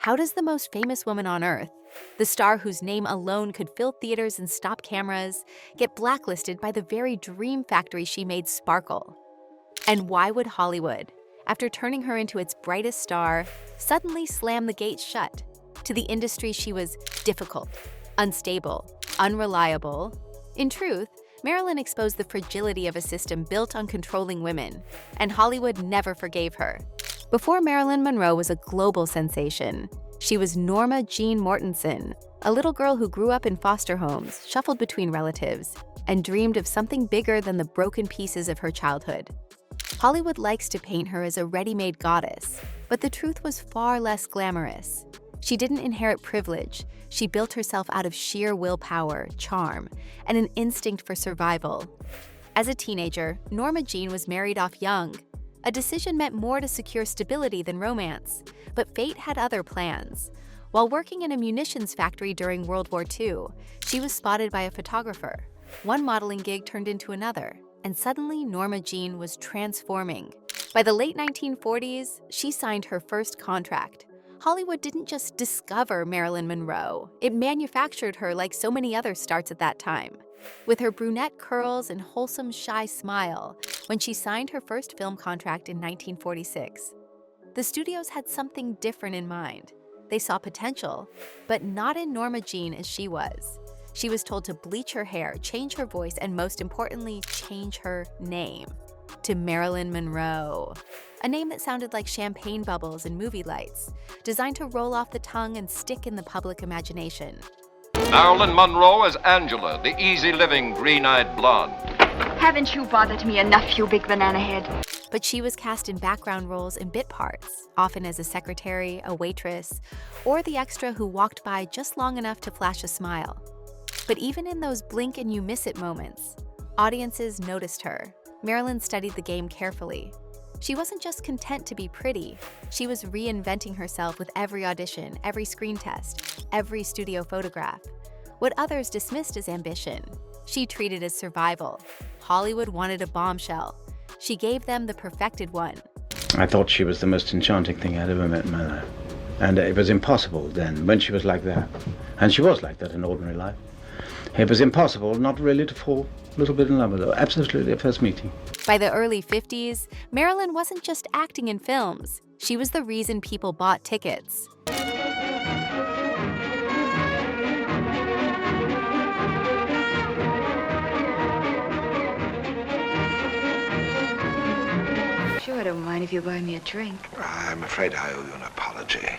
How does the most famous woman on Earth, the star whose name alone could fill theaters and stop cameras, get blacklisted by the very dream factory she made sparkle? And why would Hollywood, after turning her into its brightest star, suddenly slam the gates shut? To the industry, she was difficult, unstable, unreliable. In truth, Marilyn exposed the fragility of a system built on controlling women, and Hollywood never forgave her. Before Marilyn Monroe was a global sensation, she was Norma Jean Mortensen, a little girl who grew up in foster homes, shuffled between relatives, and dreamed of something bigger than the broken pieces of her childhood. Hollywood likes to paint her as a ready-made goddess, but the truth was far less glamorous. She didn't inherit privilege. She built herself out of sheer willpower, charm, and an instinct for survival. As a teenager, Norma Jean was married off young. A decision meant more to secure stability than romance, but fate had other plans. While working in a munitions factory during World War II, she was spotted by a photographer. One modeling gig turned into another, and suddenly Norma Jean was transforming. By the late 1940s, she signed her first contract. Hollywood didn't just discover Marilyn Monroe, it manufactured her like so many other stars at that time. With her brunette curls and wholesome, shy smile, when she signed her first film contract in 1946. The studios had something different in mind. They saw potential, but not in Norma Jean as she was. She was told to bleach her hair, change her voice, and most importantly, change her name to Marilyn Monroe. A name that sounded like champagne bubbles and movie lights, designed to roll off the tongue and stick in the public imagination. Marilyn Monroe as Angela, the easy-living, green-eyed blonde. Haven't you bothered me enough, you big banana head? But she was cast in background roles and bit parts, often as a secretary, a waitress, or the extra who walked by just long enough to flash a smile. But even in those blink-and-you-miss-it moments, audiences noticed her. Marilyn studied the game carefully. She wasn't just content to be pretty. She was reinventing herself with every audition, every screen test, every studio photograph. What others dismissed as ambition, she treated as survival. Hollywood wanted a bombshell. She gave them the perfected one. I thought she was the most enchanting thing I'd ever met in my life. And it was impossible then, when she was like that. And she was like that in ordinary life. It was impossible not really to fall a little bit in love with her. Absolutely at first meeting. By the early 50s, Marilyn wasn't just acting in films. She was the reason people bought tickets. Sure, I don't mind if you buy me a drink. I'm afraid I owe you an apology.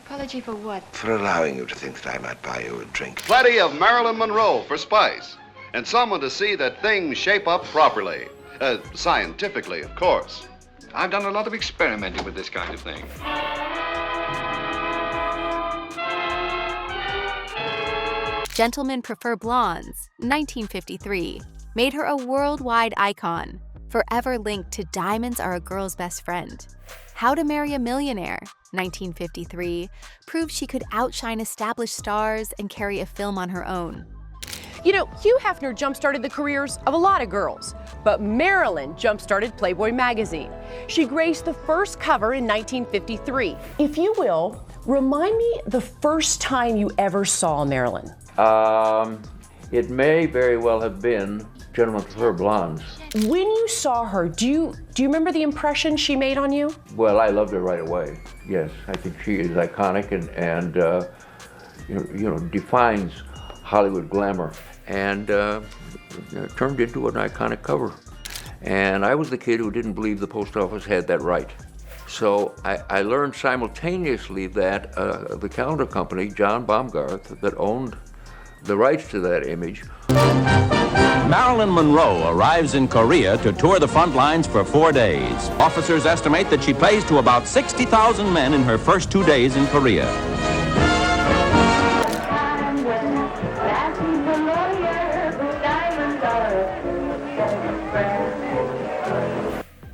Apology for what? For allowing you to think that I might buy you a drink. Plenty of Marilyn Monroe for spice, and someone to see that things shape up properly. Scientifically, of course. I've done a lot of experimenting with this kind of thing. Gentlemen Prefer Blondes, 1953, made her a worldwide icon, forever linked to Diamonds Are a Girl's Best Friend. How to Marry a Millionaire, 1953, proved she could outshine established stars and carry a film on her own. You know, Hugh Hefner jump-started the careers of a lot of girls, but Marilyn jump-started Playboy magazine. She graced the first cover in 1953. If you will, remind me the first time you ever saw Marilyn. It may very well have been Gentlemen Prefer Blondes. When you saw her, do you remember the impression she made on you? Well, I loved her right away. Yes, I think she is iconic and defines Hollywood glamour, and turned into an iconic cover. And I was the kid who didn't believe the post office had that right. So I learned simultaneously that the calendar company, John Baumgarth, that owned the rights to that image. Marilyn Monroe arrives in Korea to tour the front lines for 4 days. Officers estimate that she plays to about 60,000 men in her first 2 days in Korea.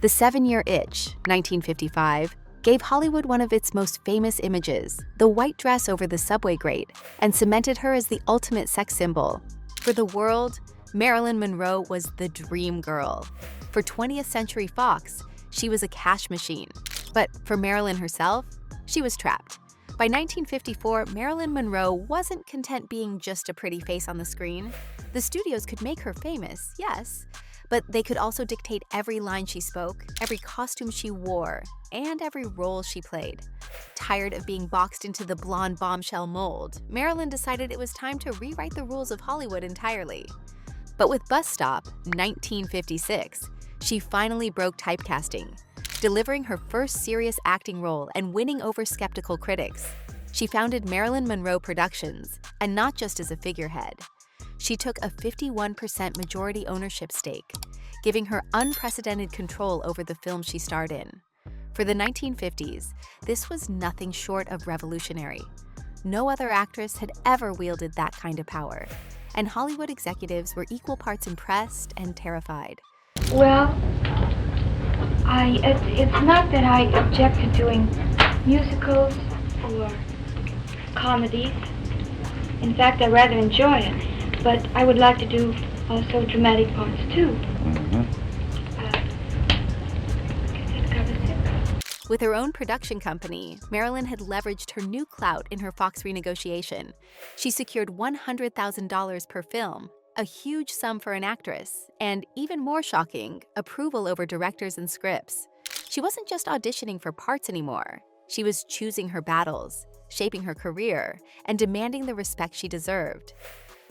The 7-Year Itch, 1955, gave Hollywood one of its most famous images, the white dress over the subway grate, and cemented her as the ultimate sex symbol. For the world, Marilyn Monroe was the dream girl. For 20th Century Fox, she was a cash machine. But for Marilyn herself, she was trapped. By 1954, Marilyn Monroe wasn't content being just a pretty face on the screen. The studios could make her famous, yes, but they could also dictate every line she spoke, every costume she wore, and every role she played. Tired of being boxed into the blonde bombshell mold, Marilyn decided it was time to rewrite the rules of Hollywood entirely. But with Bus Stop, 1956, she finally broke typecasting, delivering her first serious acting role and winning over skeptical critics. She founded Marilyn Monroe Productions, and not just as a figurehead. She took a 51% majority ownership stake, giving her unprecedented control over the films she starred in. For the 1950s, this was nothing short of revolutionary. No other actress had ever wielded that kind of power, and Hollywood executives were equal parts impressed and terrified. Well, it's not that I object to doing musicals or comedies. In fact, I rather enjoy it. But I would like to do also dramatic parts too. With her own production company, Marilyn had leveraged her new clout in her Fox renegotiation. She secured $100,000 per film, a huge sum for an actress, and even more shocking, approval over directors and scripts. She wasn't just auditioning for parts anymore. She was choosing her battles, shaping her career, and demanding the respect she deserved.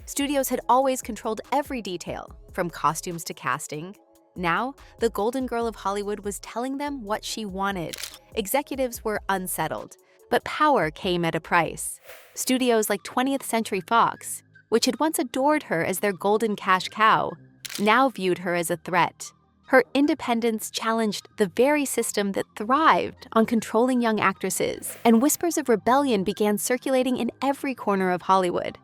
Studios had always controlled every detail, from costumes to casting. Now, the Golden Girl of Hollywood was telling them what she wanted. Executives were unsettled, but power came at a price. Studios like 20th Century Fox, which had once adored her as their golden cash cow, now viewed her as a threat. Her independence challenged the very system that thrived on controlling young actresses, and whispers of rebellion began circulating in every corner of Hollywood.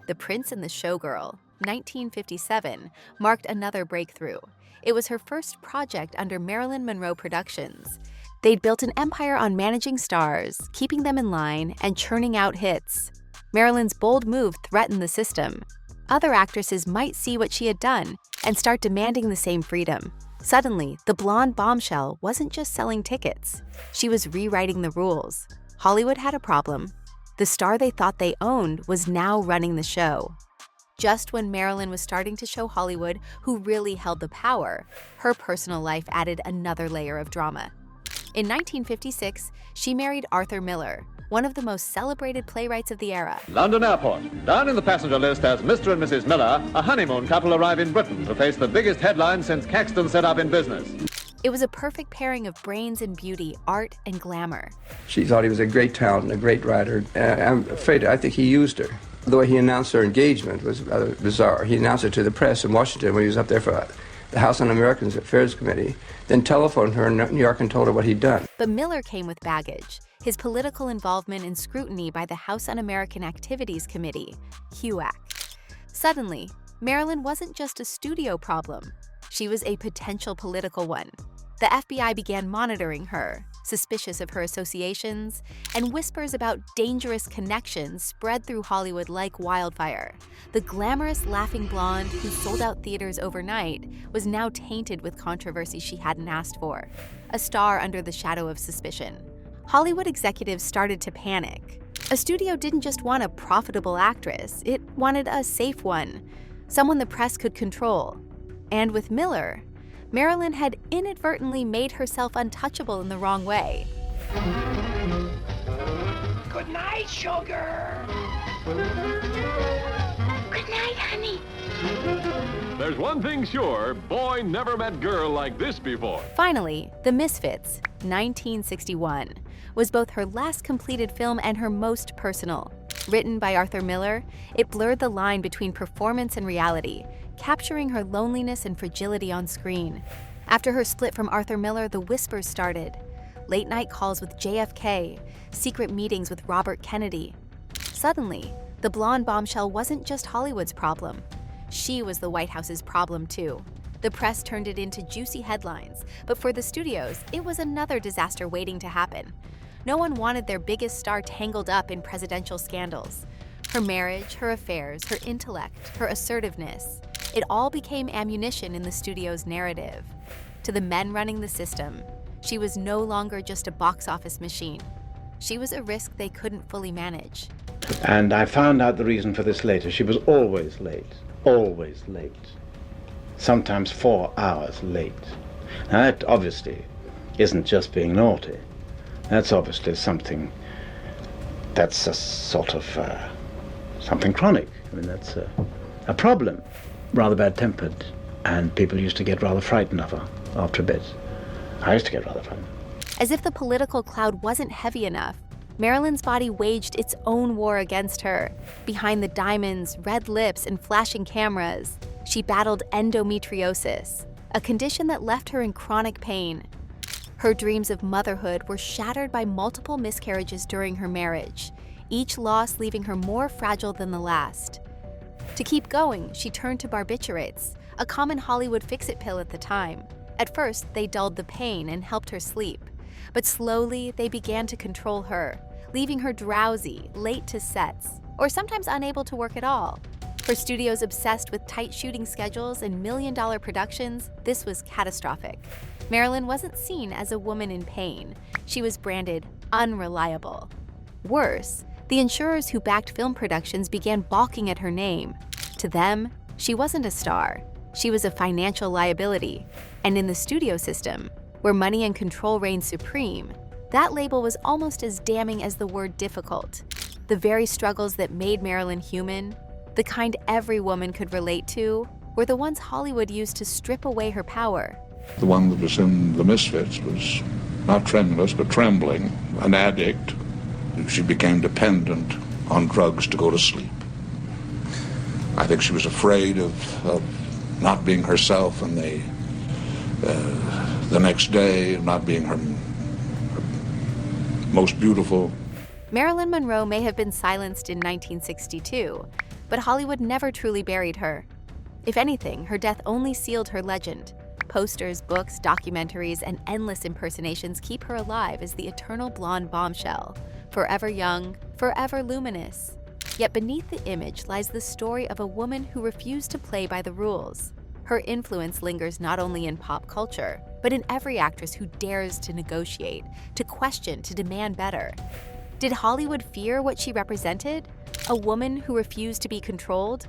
The Prince and the Showgirl, 1957, marked another breakthrough. It was her first project under Marilyn Monroe Productions. They'd built an empire on managing stars, keeping them in line, and churning out hits. Marilyn's bold move threatened the system. Other actresses might see what she had done and start demanding the same freedom. Suddenly, the blonde bombshell wasn't just selling tickets. She was rewriting the rules. Hollywood had a problem. The star they thought they owned was now running the show. Just when Marilyn was starting to show Hollywood who really held the power, her personal life added another layer of drama. In 1956, she married Arthur Miller, one of the most celebrated playwrights of the era. London Airport. Down in the passenger list as Mr. and Mrs. Miller, a honeymoon couple arrive in Britain to face the biggest headline since Caxton set up in business. It was a perfect pairing of brains and beauty, art and glamour. She thought he was a great talent and a great writer. I think he used her. The way he announced their engagement was rather bizarre. He announced it to the press in Washington when he was up there for the House Un-American Affairs Committee, then telephoned her in New York and told her what he'd done. But Miller came with baggage. His political involvement and scrutiny by the House Un-American Activities Committee, HUAC. Suddenly, Marilyn wasn't just a studio problem. She was a potential political one. The FBI began monitoring her, suspicious of her associations, and whispers about dangerous connections spread through Hollywood like wildfire. The glamorous laughing blonde who sold out theaters overnight was now tainted with controversy she hadn't asked for, a star under the shadow of suspicion. Hollywood executives started to panic. A studio didn't just want a profitable actress, it wanted a safe one, someone the press could control. And with Miller, Marilyn had inadvertently made herself untouchable in the wrong way. Good night, sugar. Good night, honey. There's one thing sure, boy never met girl like this before. Finally, The Misfits, 1961, was both her last completed film and her most personal. Written by Arthur Miller, it blurred the line between performance and reality, capturing her loneliness and fragility on screen. After her split from Arthur Miller, the whispers started. Late-night calls with JFK, secret meetings with Robert Kennedy. Suddenly, the blonde bombshell wasn't just Hollywood's problem. She was the White House's problem, too. The press turned it into juicy headlines, but for the studios, it was another disaster waiting to happen. No one wanted their biggest star tangled up in presidential scandals. Her marriage, her affairs, her intellect, her assertiveness, it all became ammunition in the studio's narrative. To the men running the system, she was no longer just a box office machine. she was a risk they couldn't fully manage. And I found out the reason for this later. She was always late. Always late. Sometimes 4 hours late. Now that obviously isn't just being naughty. That's obviously something that's a sort of something chronic. I mean, that's a problem. Rather bad-tempered, and people used to get rather frightened of her after a bit. I used to get rather frightened. As if the political cloud wasn't heavy enough, Marilyn's body waged its own war against her. Behind the diamonds, red lips, and flashing cameras, she battled endometriosis, a condition that left her in chronic pain. Her dreams of motherhood were shattered by multiple miscarriages during her marriage, each loss leaving her more fragile than the last. To keep going, she turned to barbiturates, a common Hollywood fix-it pill at the time. At first, they dulled the pain and helped her sleep, but slowly they began to control her, leaving her drowsy, late to sets, or sometimes unable to work at all. For studios obsessed with tight shooting schedules and million-dollar productions, this was catastrophic. Marilyn wasn't seen as a woman in pain. She was branded unreliable. Worse, the insurers who backed film productions began balking at her name. To them, she wasn't a star. She was a financial liability. And in the studio system, where money and control reigned supreme, that label was almost as damning as the word difficult. The very struggles that made Marilyn human, the kind every woman could relate to, were the ones Hollywood used to strip away her power. The one that was in the Misfits was not tremulous, but trembling, an addict. She became dependent on drugs to go to sleep. I think she was afraid of not being herself, and the next day not being her most beautiful. Marilyn Monroe may have been silenced in 1962, but Hollywood never truly buried her. If anything, her death only sealed her legend. Posters, books, documentaries, and endless impersonations keep her alive as the eternal blonde bombshell, forever young, forever luminous. Yet beneath the image lies the story of a woman who refused to play by the rules. Her influence lingers not only in pop culture, but in every actress who dares to negotiate, to question, to demand better. Did Hollywood fear what she represented? A woman who refused to be controlled?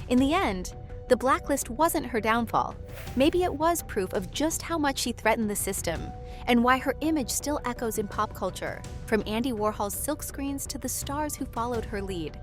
In the end, the blacklist wasn't her downfall. Maybe it was proof of just how much she threatened the system, and why her image still echoes in pop culture, from Andy Warhol's silkscreens to the stars who followed her lead.